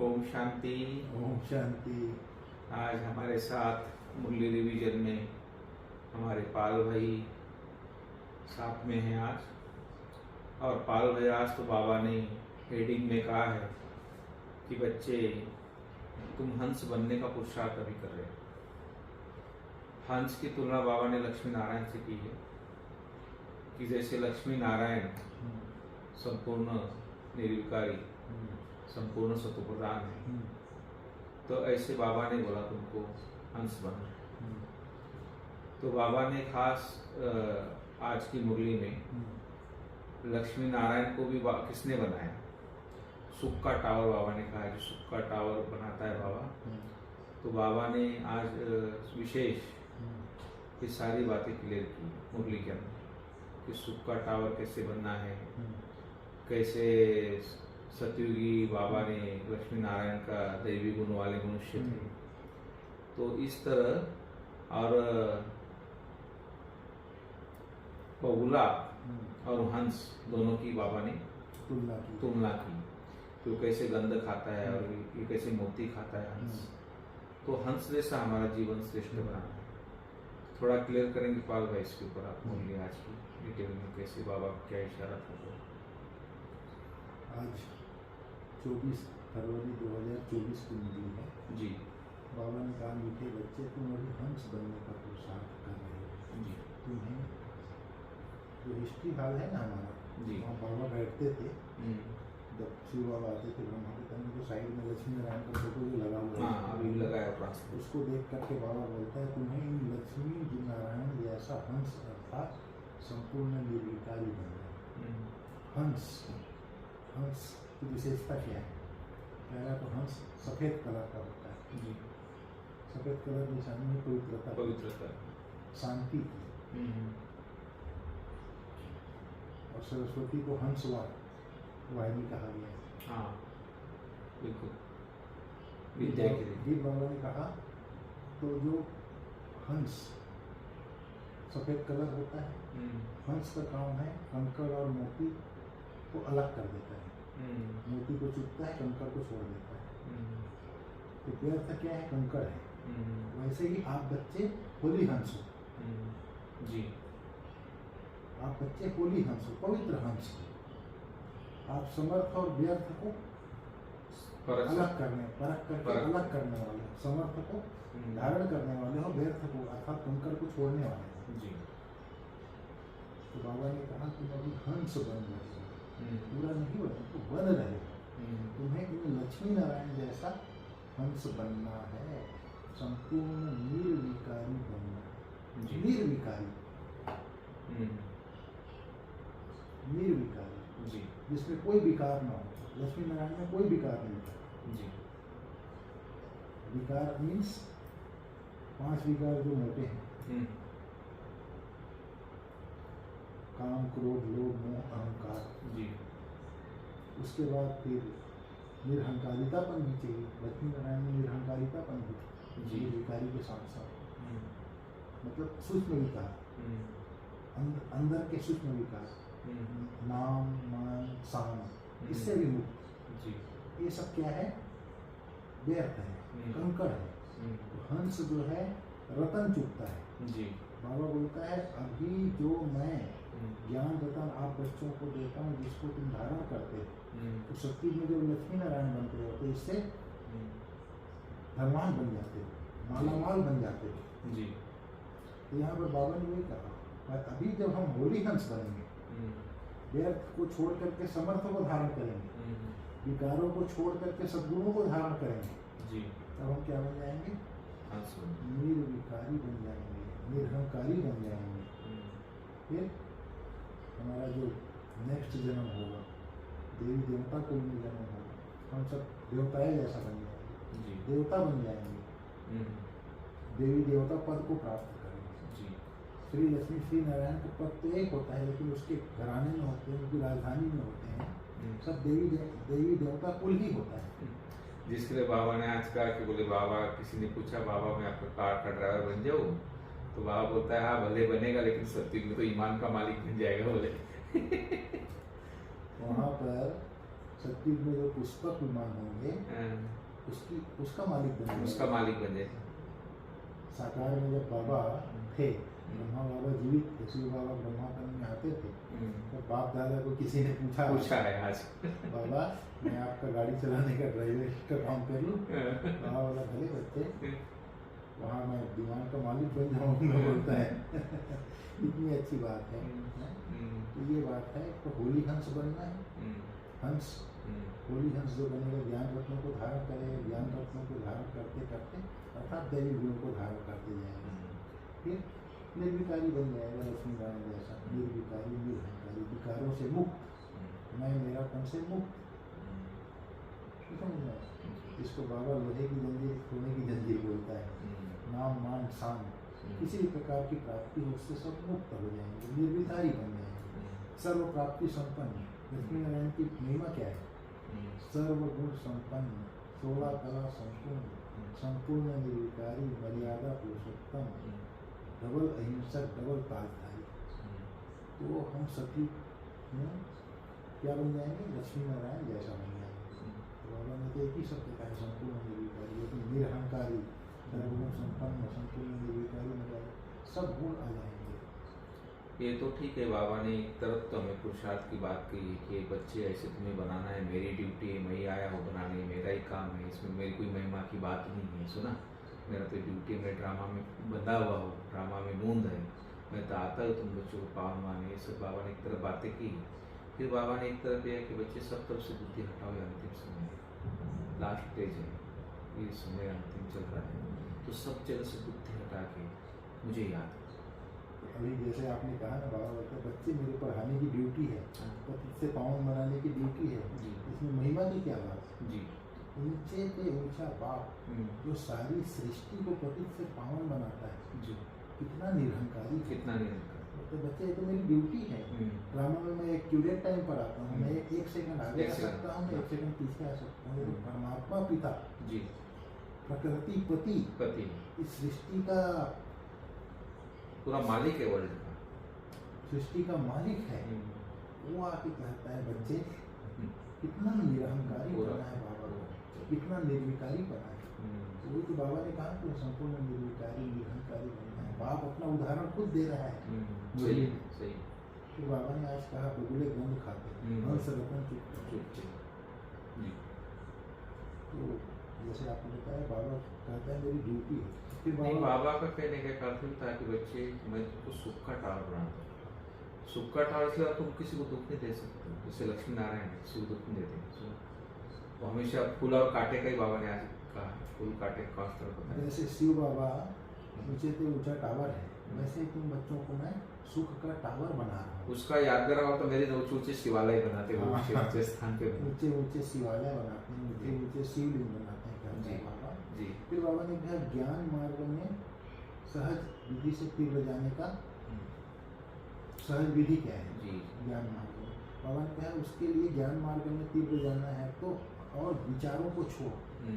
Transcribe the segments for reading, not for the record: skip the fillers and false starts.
ओम शांति। ओम शांति। आज हमारे साथ मुरली रिवीजन में हमारे पाल भाई साथ में हैं आज। और पाल भाई आज तो बाबा ने हेडिंग में कहा है कि बच्चे तुम हंस बनने का पुरुषार्थ अभी कर रहे हो। हंस की तुलना बाबा ने लक्ष्मी नारायण से की है कि जैसे लक्ष्मी नारायण संपूर्ण निर्विकारी संपूर्ण सत्वप्रधान है, तो ऐसे बाबा ने बोला तुमको हंस बनो। तो बाबा ने खास आज की मुरली में लक्ष्मी नारायण को भी किसने बनाया? सुख का टावर बाबा ने कहा है, जो सुख का टावर बनाता है बाबा। तो बाबा ने आज विशेष ये सारी बातें क्लियर की मुरली के अंदर कि सुख का टावर कैसे बनना है, कैसे सतयुगी बाबा ने लक्ष्मी नारायण का दैवी गुण वाले मनुष्य थे। तो इस तरह और बगुला और हंस दोनों की बाबा ने तुलना की। तो कैसे गंध खाता है और ये कैसे मोती खाता है हंस। तो हंस जैसा हमारा जीवन श्रेष्ठ बनाना है। थोड़ा क्लियर करेंगे पाल भाई इसके ऊपर आप बोलिए आज की डिटेल में कैसे बाबा क्या इशारा था। आज 24 फरवरी 2024 की मुरली है जी। बाबा ने कहा, मीठे बच्चे तुम अभी हंस बनने का पुरुषार्थ कर रहे हो जी। तुम्हें जो हिस्ट्री हॉल है ना हमारा, जी। वहाँ बाबा बैठते थे। जब शिव बाबा आते थे ब्रह्मा के तन को साइड में लक्ष्मी नारायण का फोटो जो लगा हुआ है, अभी लगाया उसको देख करके बाबा बोलता है तुम्हें इन लक्ष्मी जी नारायण जैसा हंस अर्थात संपूर्ण निर्विकारी बनना। हंस हंस की विशेषता क्या है? पहला तो हंस सफेद कलर का होता है जी। सफेद कलर निशानी है पवित्रता शांति की। और सरस्वती को हंस वाहिनी कहा गया है। हाँ बिल्कुल, विद्या के लिए। वीर बाबा ने कहा तो जो हंस सफेद कलर होता है, हंस का काम है कंकड़ और मोती को अलग कर देता है। मोती को चुपता है, कंकड़ को छोड़ देता है। तो व्यर्थ क्या है? कंकड़ है। वैसे ही आप बच्चे होली हंस हो जी। आप बच्चे होली हंस हो, पवित्र हंस हो। आप समर्थ और व्यर्थ को अलग करने परख करके अलग करने वाले हो। समर्थ को धारण करने वाले हो, व्यर्थ को अर्थात कंकड़ को छोड़ने वाले हो जी। तो बाबा ने कहा तुम अभी हंस बन रहे हो, पूरा नहीं बने तो बन रहे हो। तुम्हें इन लक्ष्मी नारायण जैसा हंस बनना है, संपूर्ण निर्विकारी बनना है। निर्विकारी जी। जिसमें कोई विकार ना हो। लक्ष्मी नारायण में कोई विकार नहीं था जी। विकार मीन्स 5 विकार जो मोटे हैं, काम क्रोध लोभ मोह अहंकार। जी। उसके बाद फिर निरहंकारितापन भी चाहिए। लक्ष्मी नारायण में निरहंकारितापन भी थी निर्विकारी के साथ साथ, मतलब सूक्ष्म विकार, अंदर के सूक्ष्म विकार, नाम मान सान, इससे भी मुक्त। ये सब क्या है? व्यर्थ है, कंकड़ है। तो हंस जो है रतन चुकता है जी। बाबा बोलता है अभी जो मैं ज्ञान रतन आप बच्चों को देता हूँ, जिसको तुम धारण करते हो, तो शक्ति में जो लक्ष्मी नारायण बनते हो तो इससे धनवान बन जाते हो, मालामाल बन जाते हो जी। तो यहाँ पर बाबा ने ये कहा, अभी जब हम होली हंस बनेंगे, व्यर्थ को छोड़ करके समर्थ को धारण करेंगे, विकारों को छोड़ करके सद्गुणों को धारण करेंगे जी, तब हम क्या बन जाएंगे? निर्विकारी बन जाएंगे, निरहंकारी बन जाएंगे। फिर हमारा जो नेक्स्ट जन्म होगा, देवी देवता कुल में जन्म होगा, हम सब देवताएं जैसा बन जाएंगे, देवता बन जाएंगे, देवी देवता पद को प्राप्त करेंगे जी। श्री लक्ष्मी श्री नारायण का पद तो एक होता है, लेकिन उसके घराने में होते हैं, उनकी राजधानी में होते हैं, सब देवी देवता कुल ही होता है। जिसके लिए बाबा ने आज कहा कि बोले बाबा, किसी ने पूछा बाबा मैं आपका कार का ड्राइवर बन जाऊँ, तो बाबा बोलता है हाँ भले बनेगा, लेकिन सत्युग में तो ईमान का मालिक बन जाएगा बोले। वहाँ पर सतयुग में जो पुष्पक विमान होंगे उसका मालिक बन जाएगा। उसका मालिक बन जाएगा। साकार में जब बाबा थे, ब्रह्मा बाबा जीवित थे, शिव बाबा ब्रह्माकंद में आते थे, तो बाप दादा को किसी ने पूछा है आज बाबा मैं आपका गाड़ी चलाने का ड्राइवर का काम कर लूँ? बाबा बोला भले बच्चे, वहाँ मैं विमान का मालिक बन जाऊँगा बोलता है। इतनी अच्छी बात है। तो ये बात है, तो होली हंस बनना है। हंस, होली हंस जो बनेगा ज्ञान रत्नों को धारण करेगा, ज्ञान रत्नों को धारण करते करते अर्थात दैवी गुणों को धारण करते जाएगा, फिर निर्विकारी बन जाएगा लक्ष्मी नारायण जैसा। निर्विकारी, निरहंकारी, विकारों से मुक्त, मैं मेरापन से मुक्त। समझ में आया? इसको बाबा लोहे की जंजीर, सोने की जंजीर बोलता है। नाम मान शान किसी भी प्रकार की प्राप्ति हो उससे सब मुक्त हो जाएंगे, निर्विकारी बन जाएंगे, सर्व प्राप्ति संपन्न। लक्ष्मी नारायण की महिमा क्या है? सर्वगुण संपन्न, 16 कला संपूर्ण, संपूर्ण निर्विकारी, मर्यादा पुरुषोत्तम, डबल अहिंसक, डबल ताजधारी। तो हम सभी क्या बन जाएंगे? लक्ष्मी नारायण जैसा बन जाएंगे। तो बाबा ने तो एक ही शब्द कहा है, संपूर्ण निर्विकारी, लेकिन निरहंकारी, सर्वगुण संपन्न, संपूर्ण निर्विकारी, मर्यादा, सब गुण आ जाएंगे। ये तो ठीक है, बाबा ने एक तरफ तो हमें पुरुषार्थ की बात कही कि बच्चे ऐसे तुम्हें बनाना है, मेरी ड्यूटी है, मैं ही आया हूँ बनाने, मेरा ही काम है, इसमें मेरी कोई महिमा की बात नहीं है। सुना, मेरा तो ड्यूटी में ड्रामा में बंधा हुआ हो, ड्रामा में नूंद है, मैं तो आता हूँ तुम बच्चों को पावन माने। ये सब बाबा ने एक तरफ बातें की। फिर बाबा ने एक तरफ यह कि बच्चे सब तरफ से बुद्धि हटाओ, ये अंतिम समय है, लास्ट स्टेज है, ये समय अंतिम चल रहा है, तो सब जगह से बुद्धि हटा के मुझे याद। अभी जैसे आपने कहा ना, बाबा बोलते बच्चे मेरे पढ़ाने की ड्यूटी है, पतित से पावन बनाने की ड्यूटी है, इसमें महिमा की क्या बात है? जी, ऊंचे पे ऊंचा बाप जो सारी सृष्टि को पतित से पावन बनाता है, जी, कितना निरहंकारी, कितना निरहंकारी। तो बच्चे ये तो मेरी ड्यूटी है। ड्रामा में मैं एक्यूरेट टाइम पर आता हूँ, मैं एक सेकंड आगे आ सकता हूँ, एक सेकंड पीछे आ सकता हूँ। परमात्मा पिता, जी, प्रकृति पति, इस सृष्टि का पूरा मालिक है, वर्ल्ड का सृष्टि का मालिक है। वो आके कहता है बच्चे कितना निरहंकारी बना है बाबा को, कितना निर्विकारी बना है। वही तो बाबा ने कहा कि संपूर्ण निर्विकारी, निरहंकारी बनना है। बाप अपना उदाहरण खुद दे रहा है। सही सही। तो बाबा ने आज कहा बगुले गंध खाते, हंस रतन चुप। तो जैसे आपने बताया, बाबा कहता है मेरी ड्यूटी है। फिर बाबा का कहने का अर्थ था कि बच्चे मैं तुमको सुख का टावर बनाता हूँ। सुख का टावर से तुम किसी को दुख नहीं दे सकते, जैसे लक्ष्मी नारायण किसी को दुख नहीं देते। तो हमेशा फूल और कांटे का ही बाबा ने आज कहा, फूल कांटे का तरह। जैसे शिव बाबा ऊंचे से ऊंचा टावर है, वैसे तुम बच्चों को मैं सुख का टावर बना रहा हूँ। उसका याद करा तो मेरे ऊंचे ऊंचे शिवालय बनाते हैं, ऊंचे स्थान पे ऊंचे ऊंचे शिवालय बनाते हैं, ऊंचे ऊंचे शिवलिंग बनाते हैं बाबा जी। फिर बाबा ने कहा ज्ञान मार्ग में सहज विधि से तीव्र जाने का सहज विधि क्या है? जी, ज्ञान मार्ग में बाबा ने कहा उसके लिए ज्ञान मार्ग में तीव्र जाना है तो और विचारों को छोड़,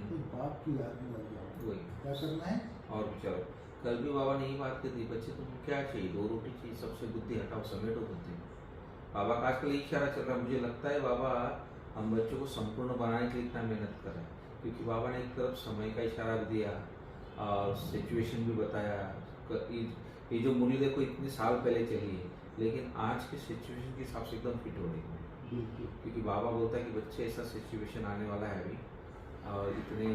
तो बाप की याद में लग जाओ। क्या करना है? और विचारो। कल भी बाबा ने यही बात कर दी, बच्चे तुमको क्या चाहिए? 2 रोटी चाहिए, सबसे बुद्धि हटाओ, समेटो बुद्धि। बाबा का आजकल इशारा चल रहा है, मुझे लगता है बाबा हम बच्चों को संपूर्ण बनाने के लिए इतना मेहनत कर रहे हैं, क्योंकि बाबा ने एक तरफ समय का इशारा भी दिया और सिचुएशन भी बताया। ये जो मुनि देखो इतने साल पहले चली है, लेकिन आज के सिचुएशन के हिसाब से एकदम फिट हो रही है, क्योंकि बाबा बोलता है कि बच्चे ऐसा सिचुएशन आने वाला है अभी, और इतने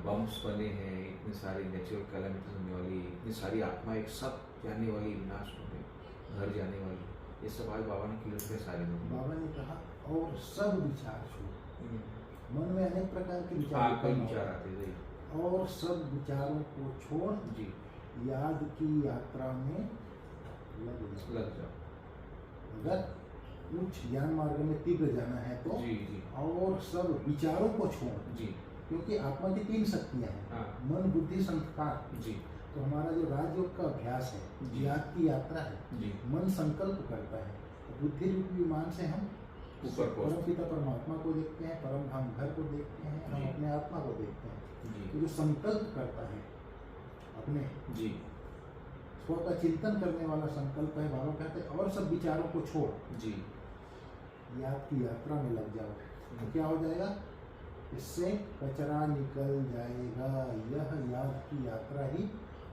बम्स बने हैं, इतनी सारी नेचुरल कैलेमिटीज होने वाली, इतनी सारी आत्मा एक सब जाने वाली, विनाश होने, घर जाने वाली, ये सब आज बाबा ने क्लियर किया सारे लोग। बाबा ने कहा और सब विचार छोड़, मन में अनेक प्रकार के विचार आते हैं, और सब विचारों को छोड़ जी याद की यात्रा में लग जाओ। अगर उच्च ज्ञान मार्ग में तीव्र जाना है तो जी, जी। और सब विचारों को छोड़ जी, क्योंकि आत्मा की 3 शक्तियां हैं, मन बुद्धि संस्कार जी। तो हमारा जो राजयोग का अभ्यास है, याद की यात्रा है जी। मन संकल्प करता है, बुद्धि रूपी विमान से हम परम पिता परमात्मा को देखते हैं, परम धाम घर को देखते हैं, हम अपने आत्मा को देखते हैं। तो जो संकल्प करता है अपने जी स्व का चिंतन करने वाला संकल्प है, बाबा कहते हैं और सब विचारों को छोड़ जी, याद की यात्रा में लग जाओ तो क्या हो जाएगा, इससे कचरा निकल जाएगा। यह याद की यात्रा ही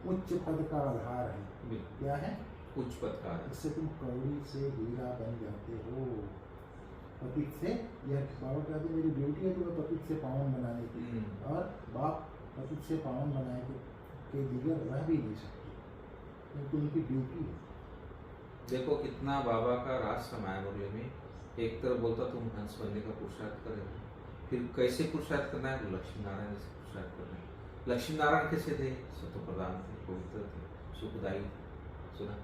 उच्च पद का आधार है। क्या है? उच्च पद का आधार। इससे तुम कौड़ी से हीरा बन जाते हो। पतित से, यह बाबा कहते हैं मेरी ड्यूटी है तुम्हें पतित से पावन बनाने की, और बाप पतित से पावन बनाए के दिगर रह भी नहीं सकते, क्योंकि उनकी ड्यूटी है। देखो कितना बाबा का राज समाया मुरली में। एक तरफ बोलता तुम हंस बनने का पुरुषार्थ करें, फिर कैसे पुरुषार्थ करना है, लक्ष्मी नारायण से पुरुषार्थ करना है। लक्ष्मी नारायण कैसे थे? सत्व प्रधान थे, पवित्र थे, सुखदायी थे। सुना?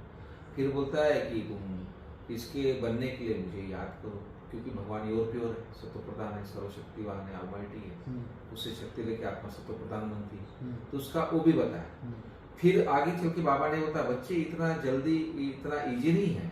फिर बोलता है कि तुम इसके बनने के लिए मुझे याद करो, क्योंकि भगवान योर प्योर है, सत्व प्रधान है, सर्वशक्तिवान है, ऑलमाइटी है, उससे शक्ति लेके आत्मा सत्व प्रधान बनती है। तो उसका वो भी बताया। फिर आगे चल के बाबा ने बताया बच्चे इतना जल्दी, इतना इजी नहीं है।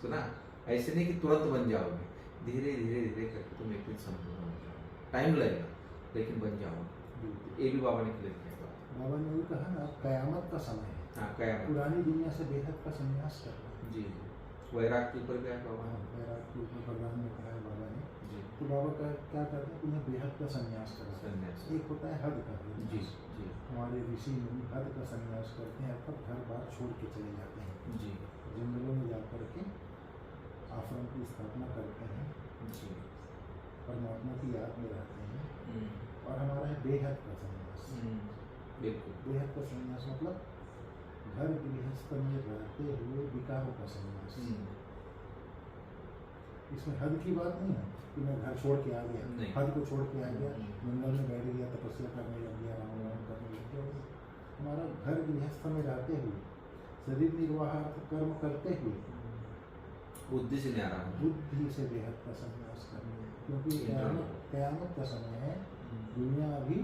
सुना? ऐसे नहीं कि तुरंत बन जाओगे, धीरे धीरे धीरे करके तुम एक दिन संपूर्ण हो जाओगे। टाइम लगेगा लेकिन बन जाओगे। ये भी बाबा ने क्लियर किया। बाबा ने भी कहा ना, कयामत का समय है। हाँ, कयामत। पुरानी दुनिया से बेहद का संन्यास करना। जी जी। वैराग के ऊपर क्या है बाबा? वैराग के ऊपर भगवान ने कहा है बाबा ने। जी। तो बाबा का क्या कहते हैं, उन्हें बेहद का संन्यास करना। संन्यास। एक होता है हद का। जी जी। हमारे ऋषि मुनि हद का संन्यास करते हैं, अर्थात घर बार छोड़ के चले जाते हैं। जी। जंगलों में जाकर के आश्रम की स्थापना करते हैं। जी। परमात्मा की याद में रहते हैं। और हमारा है बेहद का संन्यास। बिल्कुल। बेहद का संन्यास मतलब घर गृहस्थ में रहते हुए विकारों का संन्यास। इसमें हद की बात नहीं है कि मैं घर छोड़ के आ गया, हद को छोड़ के आ गया, जंगल में बैठ गया, तपस्या करने लग गया, राम राम करने लग गया। हमारा घर गृहस्थ में रहते हुए, शरीर निर्वाह कर्म करते हुए, बुद्धि से नहीं आ रहा हूँ। बुद्धि से बेहद का संन्यास करने, क्योंकि कयामत का समय है। दुनिया अभी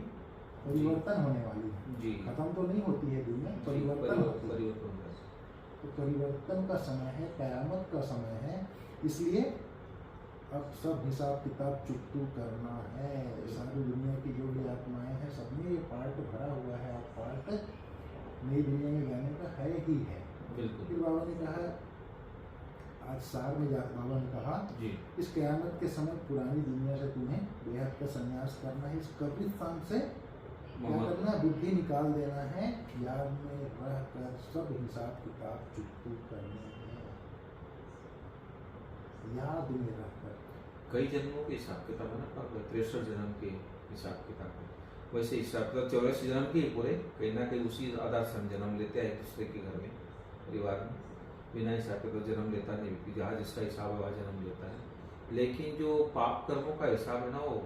परिवर्तन होने वाली है। जी। खत्म तो नहीं होती है दुनिया, परिवर्तन होती है। तो परिवर्तन का समय है, कयामत का समय है। इसलिए अब सब हिसाब किताब चुकतू करना है। सारी दुनिया की जो भी आत्माएं हैं, सब में ये पार्ट भरा हुआ है। आप पार्ट नई दुनिया में जाने का है ही है। बिल्कुल। फिर बाबा ने कहा, आज सार में जाकर बाबा ने कहा जी। इस कयामत के समय पुरानी दुनिया से तुम्हें बेहद का संन्यास करना है। इस कब्रिस्तान से क्या करना है, बुद्धि निकाल देना है। याद में रह कर सब हिसाब किताब चुकतू करने हैं। याद में रहकर कई जन्मों के हिसाब किताब है ना, पर 63 जन्म के हिसाब किताब है। वैसे हिसाब किताब 84 जन्म के पूरे कहीं ना कहीं उसी आधार से हम जन्म लेते हैं एक दूसरे के घर में, परिवार में। बिना हिसाब किताब जन्म लेता नहीं, क्योंकि जहाँ जिसका हिसाब है वहाँ जन्म लेता है। लेकिन जो पाप कर्मों का हिसाब है ना, वो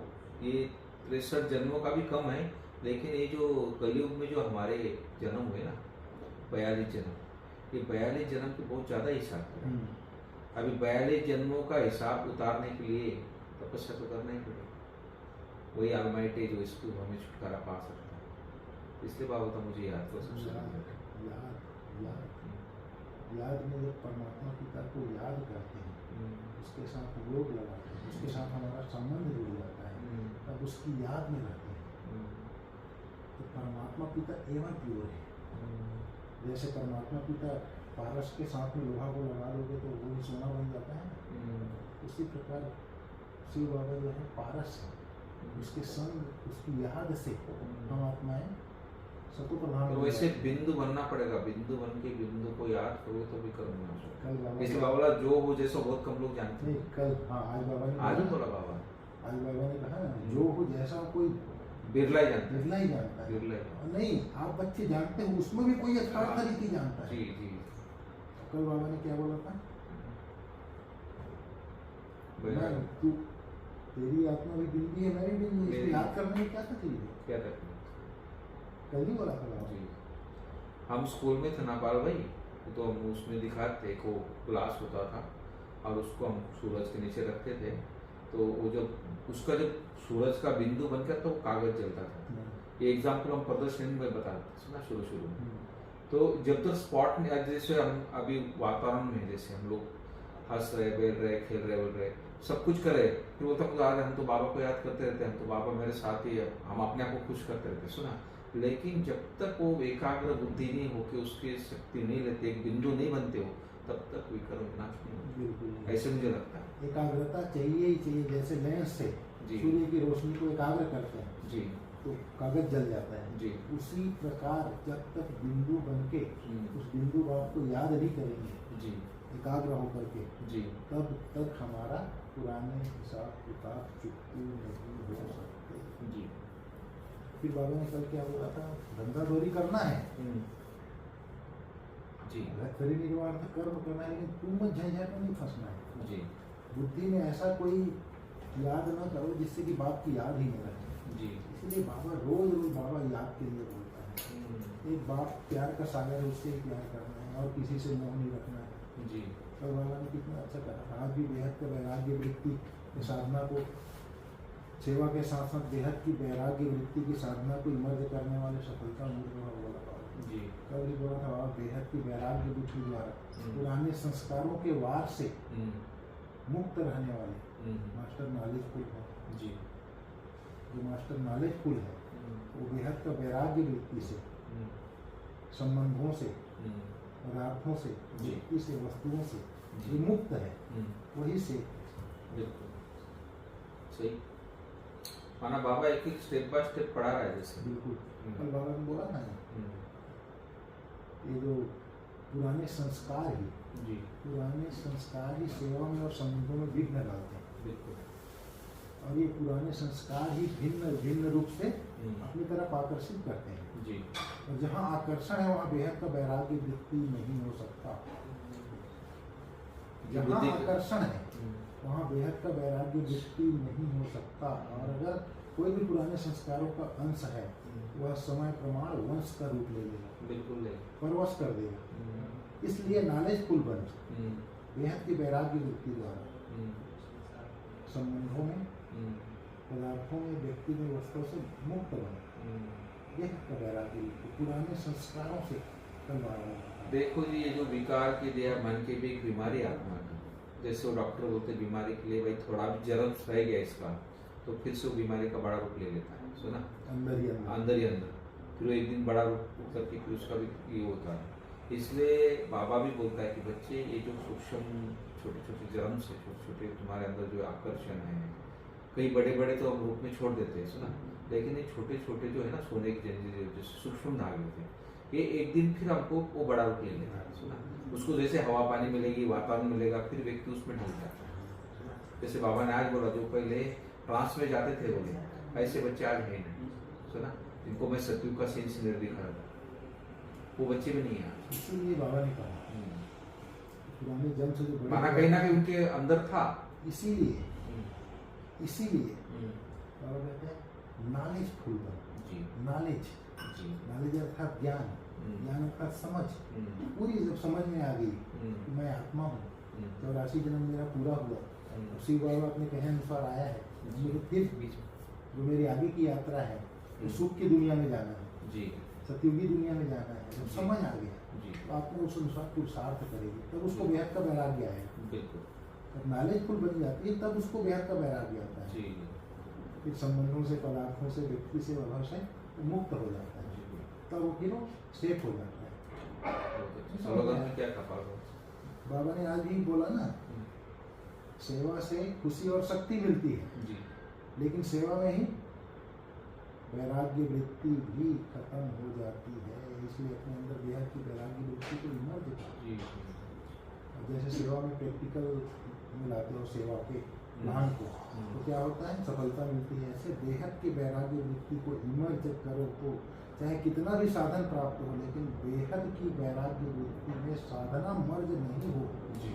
ये 63 जन्मों का भी कम है। लेकिन ये जो कलयुग में जो हमारे जन्म हुए ना, 42 जन्म, ये 42 जन्म के बहुत ज़्यादा हिसाब है। अभी 42 जन्मों का हिसाब उतारने के लिए तपस्या तो करना ही पड़ेगा। वही ऑलमाइटी जो इसको हमें छुटकारा पा सकता है। इसलिए बाबा था मुझे याद को सबसे याद में जब परमात्मा पिता को याद करते हैं, उसके साथ योग लगाते हैं, उसके साथ हमारा संबंध जुड़ जाता है, तब उसकी याद में रहते हैं। तो परमात्मा पिता एवं प्योर है। जैसे परमात्मा पिता पारस के साथ में लोहा को लगा दोगे तो वो भी सोना बन जाता है। उसी प्रकार शिव बाबा जो है पारस है, उसके संग, उसकी याद से हम आत्माएं सतो प्रधान। तो वैसे बिंदु बनना पड़ेगा, बिंदु बन के बिंदु को याद करो तो भी कर्म ना हो। कल इसलिए बाबा जो हो जैसा बहुत कम लोग जानते हैं। कल हाँ, आज बाबा ने आज बोला बाबा, आज बाबा ने कहा जो हो जैसा कोई बिरला ही जानता है। बिरला ही जानता है। बिरला ही। नहीं, आप बच्चे जानते हो, उसमें भी कोई यथार्थ रीति जानता है। जी जी। कल बाबा ने क्या बोला था, मैं तू, तेरी आत्मा भी बिंदी है, मेरी बिंदी है, याद करने में क्या तकलीफ है? क्या तकलीफ? कल ही बोला था बाबा। जी। हम स्कूल में थे नापाल भाई, तो हम उसमें दिखाते को क्लास होता था और उसको हम सूरज के नीचे रखते थे। तो वो जब उसका जब सूरज का बिंदु बनकर तो वो कागज जलता था। ये एग्जाम्पल हम प्रदर्शनी में बताते सुना शुरू में। तो जब तक स्पॉट नहीं, जैसे हम अभी वातावरण में जैसे हम लोग हंस रहे, बैठ रहे, खेल रहे, बोल रहे, सब कुछ कर रहे, फिर बोलता आज हम तो बाबा को याद करते रहते हैं, हम तो बाबा मेरे साथ ही है, हम अपने आप को खुश करते रहते। सुना, लेकिन जब तक वो एकाग्र बुद्धि नहीं होके उसकी शक्ति नहीं लेते, एक बिंदु नहीं बनते हो, तब तक विकर्म विनाश नहीं होता। बिल्कुल ऐसे मुझे लगता है। एकाग्रता चाहिए ही चाहिए। जैसे लेंस से जी सूर्य की रोशनी को एकाग्र करते हैं जी तो कागज जल जाता है, जी उसी प्रकार जब तक बिंदु बन के उस बिंदु भाव को याद नहीं करेंगे जी एकाग्र होकर के, जी तब तक हमारा पुराने हिसाब किताब चुकती नहीं हो सकते। जी फिर बाबा ने कल क्या बोला था, धंधाधोरी करना है, जी निर्वाण कर्म करना है, लेकिन तुम झंझट में नहीं फंसना है। जी बुद्धि में ऐसा कोई याद न करो जिससे कि बाप की याद ही न रहे। जी इसलिए बाबा रोज रोज बाबा याद के लिए बोलता है। एक बाप प्यार का सागर है, उससे ही प्यार करना है और किसी से मोह नहीं रखना है। जी और बाबा ने कितना अच्छा कहा। आज भी बेहद का वैराग्य वृत्ति की साधना को, सेवा के साथ साथ बेहद की वैराग्य वृत्ति की साधना को इमर्ज करने वाले सफलता मूर्त बोला बाबा जी कल भी बोला था। बाबा बेहद की वैराग्य वृत्ति द्वारा पुराने संस्कारों के वार से मुक्त रहने वाले मास्टर नॉलेजफुल है। जी जो मास्टर नॉलेजफुल है वो बेहद का वैराग्य वृत्ति से, संबंधों से, पदार्थों से, व्यक्ति से, वस्तुओं से जो मुक्त है वही से। बिल्कुल सही माना। बाबा एक एक स्टेप बाय स्टेप पढ़ा रहा है जैसे। बिल्कुल कल बाबा ने बोला ना, ये जो पुराने संस्कार ही, जी पुराने संस्कार ही सेवा में और संबंधों में विघ्न डालते हैं। बिल्कुल। और ये पुराने संस्कार ही भिन्न भिन्न रूप से अपनी तरफ आकर्षित करते हैं। जी और जहाँ आकर्षण है वहाँ बेहद का वैराग्य वृत्ति नहीं हो सकता। जहाँ आकर्षण है वहाँ बेहद का वैराग्य वृत्ति नहीं हो सकता। और अगर कोई भी पुराने संस्कारों का अंश है वह समय प्रमाण वंश का रूप ले लेगा, बिल्कुल परवश कर देगा। इसलिए नॉलेजफुल बन बेहद की वैराग्य वृत्ति द्वारा संबंधों में, पदार्थों में, व्यक्ति में, वस्तुओं से मुक्त बने। बेहद का वैराग्य पुराने संस्कारों से करवाया। देखो जी, ये जो विकार की दिया मन की भी एक बीमारी आत्मा की, जैसे वो डॉक्टर बोलते बीमारी के लिए भाई थोड़ा भी जर्म रह गया इसका तो फिर से वो बीमारी का बड़ा रूप ले लेता है। सुना अंदर ही अंदर फिर वो एक दिन बड़ा रूप करके फिर उसका भी ये होता है। इसलिए बाबा भी बोलता है कि बच्चे ये जो सूक्ष्म छोटे छोटे जर्म से छोटे छोटे तुम्हारे अंदर जो आकर्षण है, कई बड़े बड़े तो हम रूप में छोड़ देते हैं सुना, लेकिन ये छोटे छोटे जो है ना सोने के जैसे सूक्ष्म धागे होते हैं, ये एक दिन फिर हमको वो बड़ा रूप ले लेता है। सुना उसको जैसे हवा पानी मिलेगी, वातावरण मिलेगा, फिर व्यक्ति उसमें ढल जाता है। जैसे बाबा ने आज बोला जो पहले ट्रांस में जाते थे बोले, ऐसे बच्चे आज है नहीं। सुना जिनको मैं सत्युग का सीन सीनर दिखा रहा था वो बच्चे भी नहीं है। इसीलिए बाबा ने कहा पुराने जन्म से जो माना कहीं ना कहीं उनके अंदर था। इसीलिए बाबा कहते हैं नॉलेजफुल बनो। जी नॉलेज, नॉलेज अर्थात ज्ञान, ज्ञान अर्थात समझ। पूरी जब समझ में आ गई कि मैं आत्मा हूँ, 84 जन्म मेरा पूरा हुआ, उसी बाबा अपने कहने अनुसार आया है, मुझे फिर जो मेरी आगे की यात्रा है वो सुख की दुनिया में जाना है जी, सतयुगी दुनिया में जाना है। जब समझ आ गया तो आपने उस अनुसार पुरुषार्थ करेगी, तब उसको बेहद का वैराग्य आएगा। बिल्कुल। जब नॉलेजफुल बन जाती है तब उसको बेहद का वैराग्य आता है जी। फिर संबंधों से, पदार्थों से, व्यक्ति से, वह से मुक्त हो जाता है, तब वो फिर सेफ हो जाता है। क्या कहा बाबा ने आज भी बोला ना, सेवा से खुशी और शक्ति मिलती है जी, लेकिन सेवा में ही वैराग्य वृत्ति भी खत्म हो जाती है। इसलिए अपने अंदर बेहद की वैराग्य वृत्ति को इमर्ज करो। जैसे सेवा में प्रैक्टिकल में लाते हो सेवा के प्लान को, तो क्या होता है, सफलता मिलती है। ऐसे बेहद की वैराग्य वृत्ति को इमर्ज करो तो चाहे कितना भी साधन प्राप्त हो, लेकिन बेहद की वैराग्य वृत्ति में साधना मर्ज नहीं हो जी।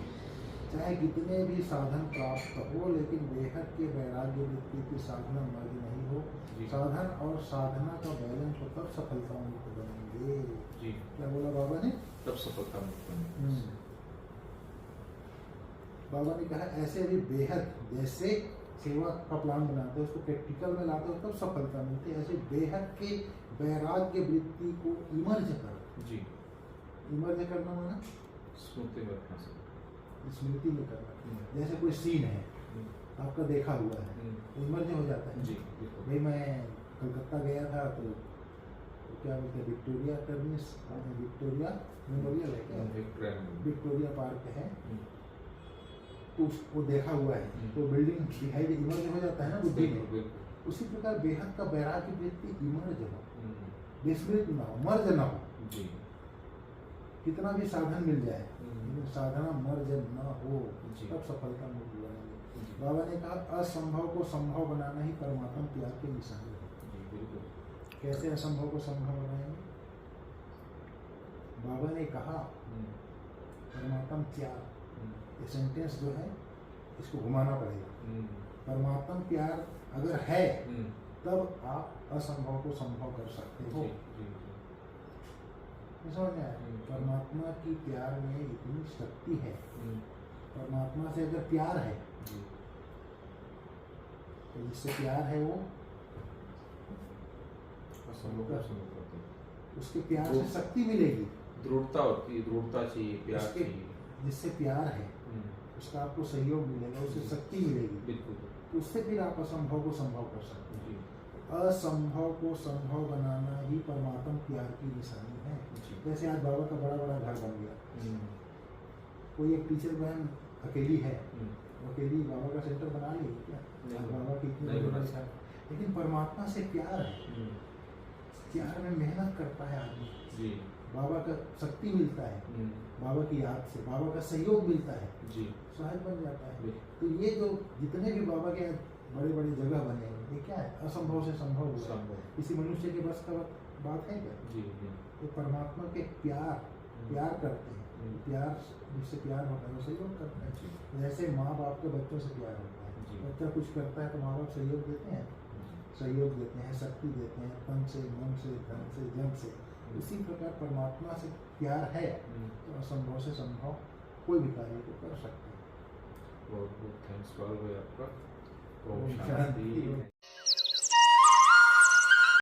चाहे कितने भी साधन प्राप्त हो, लेकिन बेहद के वैराग्य वृत्ति की साधना मर्ज नहीं हो। साधन और साधना का बैलेंस हो तब सफलता मुक्त बनेंगे जी। क्या बोला बाबा ने, तब सफलता मुक्त बनेंगे। बाबा ने कहा ऐसे भी बेहद, जैसे सेवा का प्लान बनाते हो उसको प्रैक्टिकल में लाते हो तब सफलता मिलती है, ऐसे बेहद के वैराग्य वृत्ति को इमर्ज करो जी। इमर्ज करना माना स्मृति में रखना, स्मृति में करना। जैसे कोई सीन है आपका देखा हुआ है, इमर्ज हो जाता है जी। भाई मैं कलकत्ता गया था तो क्या बोलते हैं, विक्टोरिया टर्मिनस, विक्टोरिया मेमोरियल है क्या, विक्टोरिया पार्क है, तो उसको देखा हुआ है, तो बिल्डिंग दिखाई दे, इमर्ज हो जाता है ना बुद्धि में। उसी प्रकार बेहद का वैराग्य व्यक्ति इमर्ज हो, विस्मृत ना हो, मर्ज ना हो। कितना भी साधन मिल जाए, लेकिन साधना मर्ज ना हो, तब सफलता मिल जाएगी। बाबा ने कहा असंभव को संभव बनाना ही परमात्मा प्यार की निशानी है। कैसे असंभव को संभव बनाएंगे? बाबा ने कहा परमात्मा प्यार, ये सेंटेंस जो है इसको घुमाना पड़ेगा। परमात्मा प्यार अगर है तब आप असंभव को संभव कर सकते हो। समझ में आया? परमात्मा की प्यार में इतनी शक्ति है, परमात्मा से अगर प्यार है तो जिससे प्यार है वो उसके प्यार से शक्ति मिलेगी, दृढ़ता होती है, दृढ़ता चाहिए, प्यार चाहिए। जिससे प्यार है उसका आपको सहयोग मिलेगा, उससे शक्ति मिलेगी, बिल्कुल। तो उससे फिर आप असंभव को संभव कर सकते हैं। असंभव को संभव बनाना ही परमात्मा प्यार की निशानी है। जैसे आज बाबा का बड़ा बड़ा घर बन गया, कोई एक टीचर बहन अकेली है, अकेली बाबा का सेंटर बना ली क्या? बाबा की इतनी बड़ी है, लेकिन परमात्मा से प्यार है, प्यार में मेहनत करता है आदमी, बाबा का शक्ति मिलता है, बाबा की याद से बाबा का सहयोग मिलता है, सहज बन जाता है। तो ये जो जितने भी बाबा के बड़े बड़े जगह बने हैं, ये क्या है? असंभव से संभव हुआ। किसी मनुष्य के बस का बात है क्या? तो परमात्मा के प्यार करते हैं, प्यार जिससे प्यार होता है वो सहयोग करता है। जैसे माँ बाप के बच्चों से प्यार होता है, बच्चा कुछ करता है तो माँ बाप सहयोग देते हैं, शक्ति देते हैं, तन से, मन से, धन से, जन से। उसी प्रकार परमात्मा से प्यार है तो असंभव से संभव कोई भी कार्य को कर सकते हैं। बहुत बहुत थैंक्स आपका। ओम शांति।